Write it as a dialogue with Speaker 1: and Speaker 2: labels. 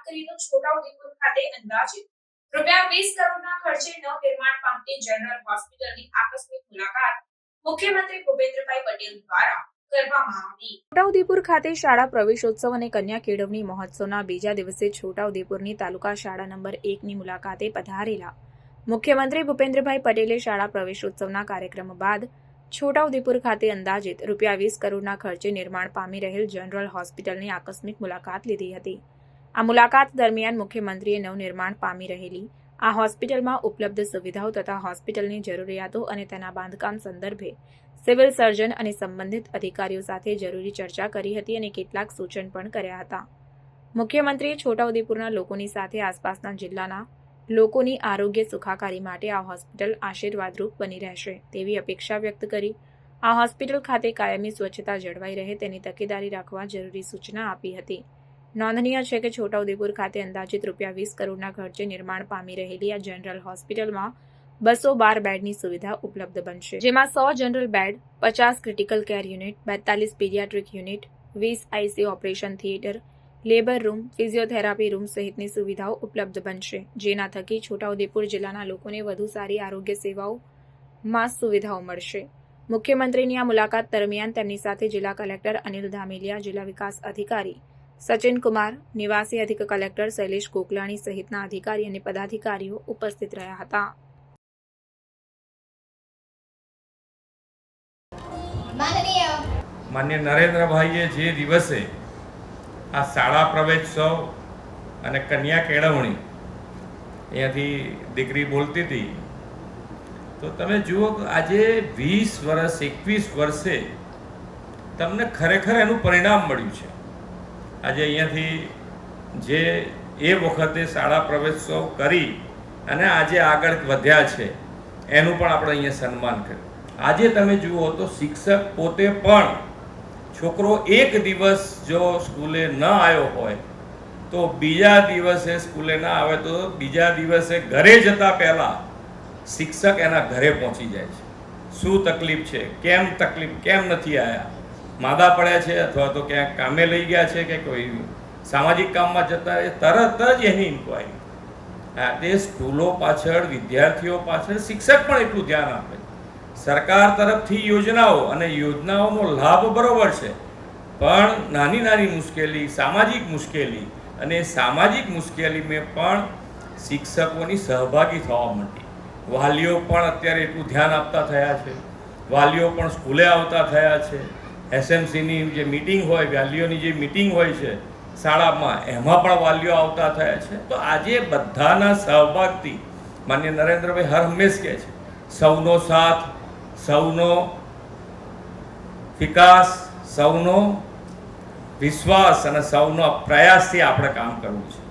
Speaker 1: કરીએ તો છોટાઉદેપુર ખાતે અંદાજે ₹20 કરોડના ખર્ચે નવનિર્માણ પામતી જનરલ હોસ્પિટલની આકસ્મિક મુલાકાત મુખ્યમંત્રી ભૂપેન્દ્રભાઈ પટેલ દ્વારા કરવામાં આવી। છોટાઉદેપુર ખાતે શાળા પ્રવેશોત્સવ અને કન્યા કેળવણી મહોત્સવના બીજા દિવસે છોટાઉદેપુરની તાલુકા શાળા નંબર 1 ની મુલાકાતે પધારેલા મુખ્યમંત્રી ભૂપેન્દ્રભાઈ પટેલે શાળા પ્રવેશોત્સવના કાર્યક્રમ બાદ છોટાઉદેપુર ખાતે અંદાજિત ₹20 કરોડના ખર્ચે નિર્માણ પામી રહેલ જનરલ હોસ્પિટલની આકસ્મિક મુલાકાત લીધી હતી। આ મુલાકાત દરમિયાન મુખ્યમંત્રીએ નવનિર્માણ પામી રહેલી આ હોસ્પિટલમાં ઉપલબ્ધ સુવિધાઓ તથા હોસ્પિટલની જરૂરિયાતો અને તેના બાંધકામ સંદર્ભે સિવિલ સર્જન અને સંબંધિત અધિકારીઓ સાથે જરૂરી ચર્ચા કરી હતી અને કેટલાક સૂચન પણ કર્યા હતા। મુખ્યમંત્રીએ છોટાઉદેપુરના લોકોની સાથે આસપાસના જિલ્લાના લોકોની આરોગ્ય સુખાકારી માટે આ હોસ્પિટલ આશીર્વાદરૂપ બની રહેશે તેવી અપેક્ષા વ્યક્ત કરી આ હોસ્પિટલ ખાતે કાયમી સ્વચ્છતા જળવાઈ રહે તેની તકેદારી રાખવા જરૂરી સૂચના આપી હતી। નોંધનીય છે કે છોટાઉદેપુર ખાતે અંદાજિત ₹20 કરોડના ખર્ચે નિર્માણ પામી રહેલી આ જનરલ હોસ્પિટલમાં 212 બેડની સુવિધા ઉપલબ્ધ બનશે, જેમાં 100 general bed, 50 critical care unit, 42 paediatric unit, 20 ICU operation theatre, labour room, physiotherapy room સહિતની સુવિધાઓ ઉપલબ્ધ બનશે, જેના થકી છોટાઉદેપુર જિલ્લાના લોકોને વધુ સારી આરોગ્ય સેવાઓમાં સુવિધાઓ મળશે। મુખ્યમંત્રીની આ મુલાકાત દરમિયાન તેમની સાથે જિલ્લા કલેક્ટર અનિલ ધામેલિયા, જિલ્લા વિકાસ અધિકારી સચિન કુમાર, નિવાસી અધિક કલેક્ટર શૈલેષ કોકલાણી સહિતના અધિકારી અને પદાધિકારીઓ ઉપસ્થિત રહ્યા હતા।
Speaker 2: માન્ય નરેન્દ્રભાઈએ જે દિવસે આ શાળા પ્રવેશોત્સવ અને કન્યા કેળવણી અહીંયાથી દીકરી બોલતી હતી તો તમે જુઓ કે આજે 20 વર્ષ 21 વર્ષે તમને ખરેખર એનું પરિણામ મળ્યું છે। આજે અહીંયાથી જે એ વખતે શાળા પ્રવેશોત્સવ કરી અને આજે આગળ વધ્યા છે એનું પણ આપણે અહીંયા સન્માન કર્યું। આજે તમે જુઓ તો શિક્ષક પોતે પણ છોકરો એક દિવસ જો સ્કૂલે ન આવ્યો હોય તો બીજા દિવસે સ્કૂલે ના આવે તો બીજા દિવસે ઘરે જતા પહેલા શિક્ષક એના ઘરે પહોંચી જાય છે। શું તકલીફ છે, કેમ નથી આવ્યા, માદા પડ્યા છે અથવા તો ક્યાંક કામે લઈ ગયા છે કે કોઈ સામાજિક કામમાં જતા તરત જ એની ઇન્ક્વાયરી। તે સ્કૂલો પાછળ, વિદ્યાર્થીઓ પાછળ શિક્ષક પણ એટલું ધ્યાન આપે। સરકાર તરફથી યોજનાઓ અને યોજનાઓનો લાભ બરોબર છે, પણ નાની નાની મુશ્કેલી, સામાજિક મુશ્કેલી અને સામાજિક મુશ્કેલીમાં પણ શિક્ષકોની સહભાગી થવા માંડી। વાલીઓ પણ અત્યારે એટલું ધ્યાન આપતા થયા છે, વાલીઓ પણ સ્કૂલે આવતા થયા છે। એસએમસીની જે મિટિંગ હોય, વાલીઓની જે મિટિંગ હોય છે શાળામાં, એમાં પણ વાલીઓ આવતા થયા છે। તો આજે બધાના સહભાગથી માન્ય નરેન્દ્રભાઈ હર હંમેશ કહે છે સૌનો સાથ, સૌનો વિકાસ, સૌનો વિશ્વાસ અને સૌનો પ્રયાસથી આપણે કામ કરવું છે।